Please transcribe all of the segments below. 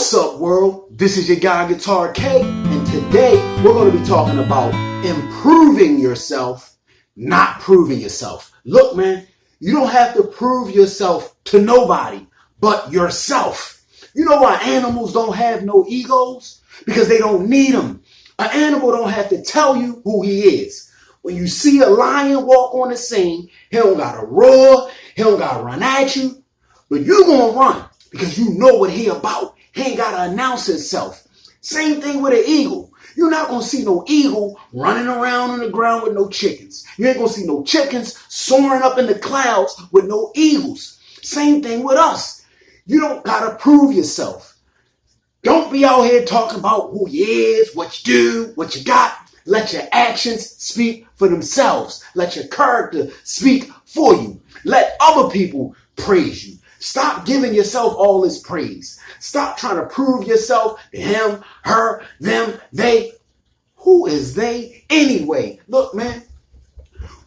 What's up, world? This is your guy, Guitar K, and today we're going to be talking about improving yourself, not proving yourself. Look, man, you don't have to prove yourself to nobody but yourself. You know why animals don't have no egos? Because they don't need them. An animal don't have to tell you who he is. When you see a lion walk on the scene, he don't got to roar, he don't got to run at you, but you going to run because you know what he about. He ain't got to announce himself. Same thing with an eagle. You're not going to see no eagle running around on the ground with no chickens. You ain't going to see no chickens soaring up in the clouds with no eagles. Same thing with us. You don't got to prove yourself. Don't be out here talking about who you is, what you do, what you got. Let your actions speak for themselves. Let your character speak for you. Let other people praise you. Stop giving yourself all this praise. Stop trying to prove yourself to him, her, them, they. Who is they anyway? Look, man,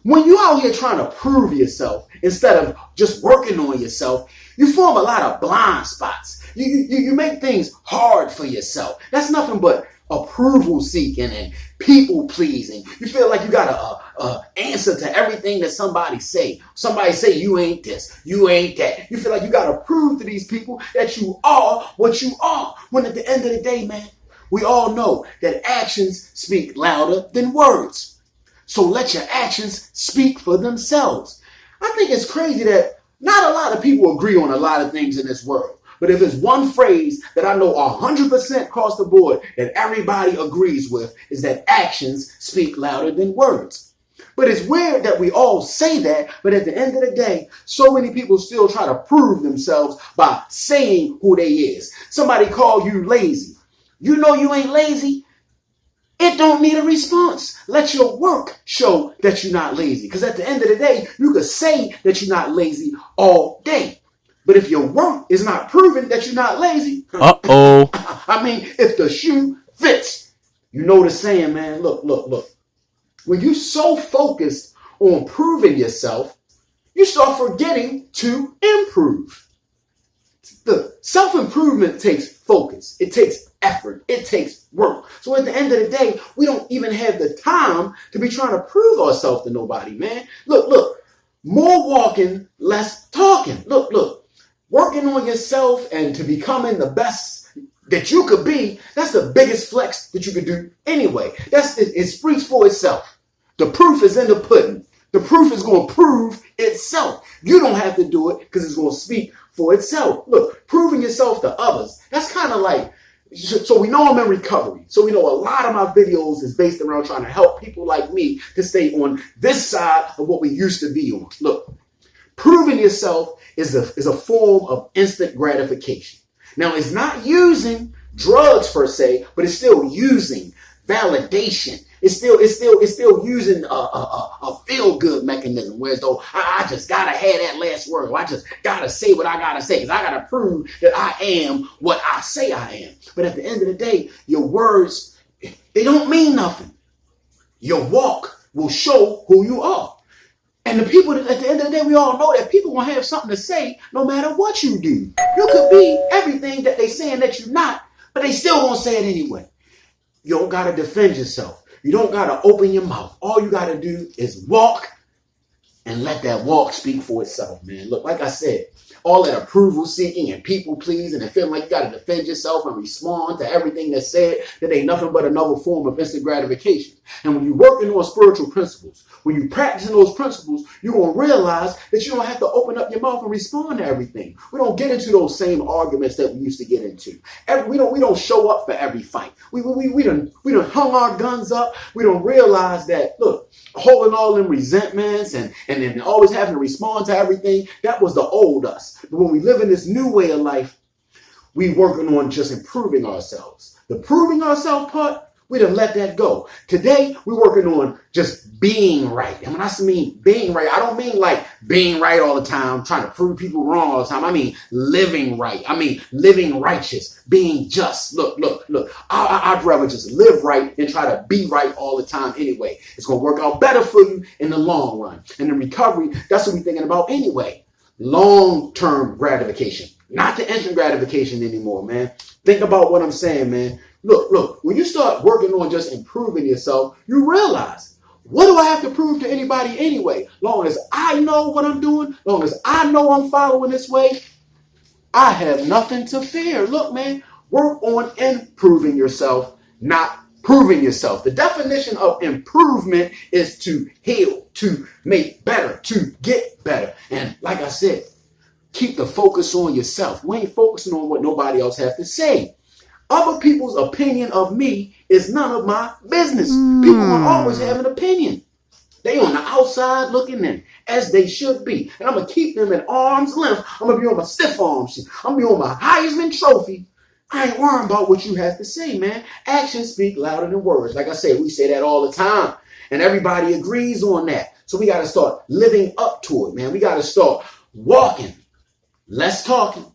when you out here trying to prove yourself instead of just working on yourself, you form a lot of blind spots. You make things hard for yourself. That's nothing but approval seeking and people pleasing. You feel like you got to answer to everything that somebody say. Somebody say you ain't this, you ain't that. You feel like you got to prove to these people that you are what you are. When at the end of the day, man, we all know that actions speak louder than words. So let your actions speak for themselves. I think it's crazy that not a lot of people agree on a lot of things in this world. But if there's one phrase that I know 100% across the board that everybody agrees with, is that actions speak louder than words. But it's weird that we all say that, but at the end of the day, so many people still try to prove themselves by saying who they is. Somebody call you lazy. You know you ain't lazy. It don't need a response. Let your work show that you're not lazy. Because at the end of the day, you could say that you're not lazy all day. But if your work is not proving that you're not lazy, I mean, if the shoe fits, you know the saying, man, look. When you're so focused on proving yourself, you start forgetting to improve. The self-improvement takes focus. It takes effort. It takes work. So at the end of the day, we don't even have the time to be trying to prove ourselves to nobody, man. Look, more walking, less talking. Look. Working on yourself and to becoming the best that you could be, that's the biggest flex that you could do anyway. It speaks for itself. The proof is in the pudding. The proof is going to prove itself. You don't have to do it because it's going to speak for itself. Look, proving yourself to others, that's kind of like, so we know I'm in recovery. So we know a lot of my videos is based around trying to help people like me to stay on this side of what we used to be on. Look. Proving yourself is a form of instant gratification. Now, it's not using drugs per se, but it's still using validation. It's still using a feel-good mechanism. Whereas though I just gotta have that last word. Or I just gotta say what I gotta say. Because I gotta prove that I am what I say I am. But at the end of the day, your words, they don't mean nothing. Your walk will show who you are. And the people, at the end of the day, we all know that people will have something to say no matter what you do. You could be everything that they saying that you're not, but they still won't say it anyway. You don't got to defend yourself. You don't got to open your mouth. All you got to do is walk and let that walk speak for itself, man. Look, like I said, all that approval seeking and people pleasing and feeling like you got to defend yourself and respond to everything that's said, that ain't nothing but another form of instant gratification. And when you're working on spiritual principles, when you're practicing those principles, you're going to realize that you don't have to open up your mouth and respond to everything. We don't get into those same arguments that we used to get into. We don't show up for every fight. We done hung our guns up. We don't realize that, look, holding all them resentments and then always having to respond to everything, that was the old us. But when we live in this new way of life, we working on just improving ourselves. The proving ourselves part, we done let that go. Today, we're working on just being right. And when I mean being right, I don't mean like being right all the time, trying to prove people wrong all the time. I mean living right. I mean living righteous, being just. Look. I'd rather just live right than try to be right all the time anyway. It's going to work out better for you in the long run. And in recovery, that's what we're thinking about anyway. long-term gratification, not the instant gratification anymore, man. Think about what I'm saying, man. Look, when you start working on just improving yourself, you realize, what do I have to prove to anybody anyway? Long as I know what I'm doing, long as I know I'm following this way, I have nothing to fear. Look, man, work on improving yourself, not proving yourself. The definition of improvement is to heal, to make better, to get better. And like I said, keep the focus on yourself. We ain't focusing on what nobody else has to say. Other people's opinion of me is none of my business. People will always have an opinion. They on the outside looking in, as they should be. And I'm going to keep them at arm's length. I'm going to be on my stiff arm shit. I'm going to be on my Heisman Trophy. I ain't worrying about what you have to say, man. Actions speak louder than words. Like I say, we say that all the time. And everybody agrees on that. So we got to start living up to it, man. We got to start walking. Less talking,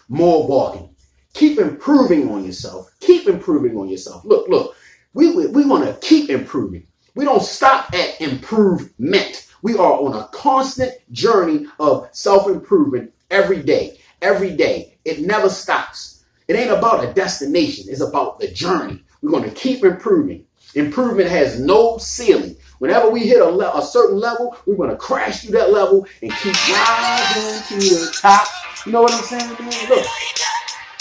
more walking. Keep improving on yourself. Keep improving on yourself. Look, we want to keep improving. We don't stop at improvement. We are on a constant journey of self-improvement every day. Every day. It never stops. It ain't about a destination. It's about the journey. We're going to keep improving. Improvement has no ceiling. Whenever we hit a certain level, we're going to crash through that level and keep rising to the top. You know what I'm saying, man? Look,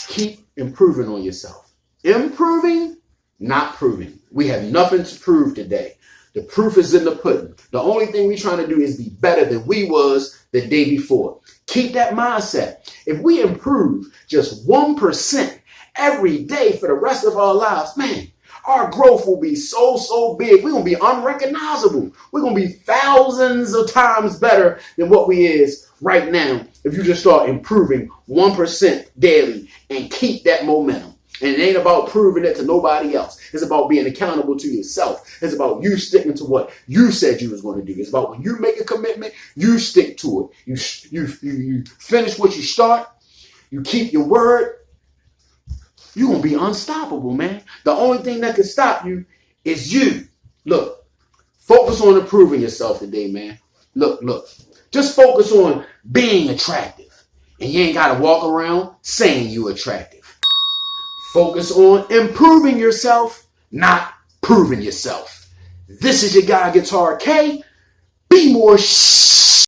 keep improving on yourself. Improving, not proving. We have nothing to prove today. The proof is in the pudding. The only thing we're trying to do is be better than we was the day before. Keep that mindset. If we improve just 1% every day for the rest of our lives, man, our growth will be so big. We're going to be unrecognizable. We're going to be thousands of times better than what we is right now if you just start improving 1% daily and keep that momentum. And it ain't about proving it to nobody else. It's about being accountable to yourself. It's about you sticking to what you said you was going to do. It's about when you make a commitment, you stick to it. You finish what you start. You keep your word. You're going to be unstoppable, man. The only thing that can stop you is you. Look, focus on improving yourself today, man. Look. Just focus on being attractive. And you ain't got to walk around saying you're attractive. Focus on improving yourself, not proving yourself. This is your guy, Guitar K. Be more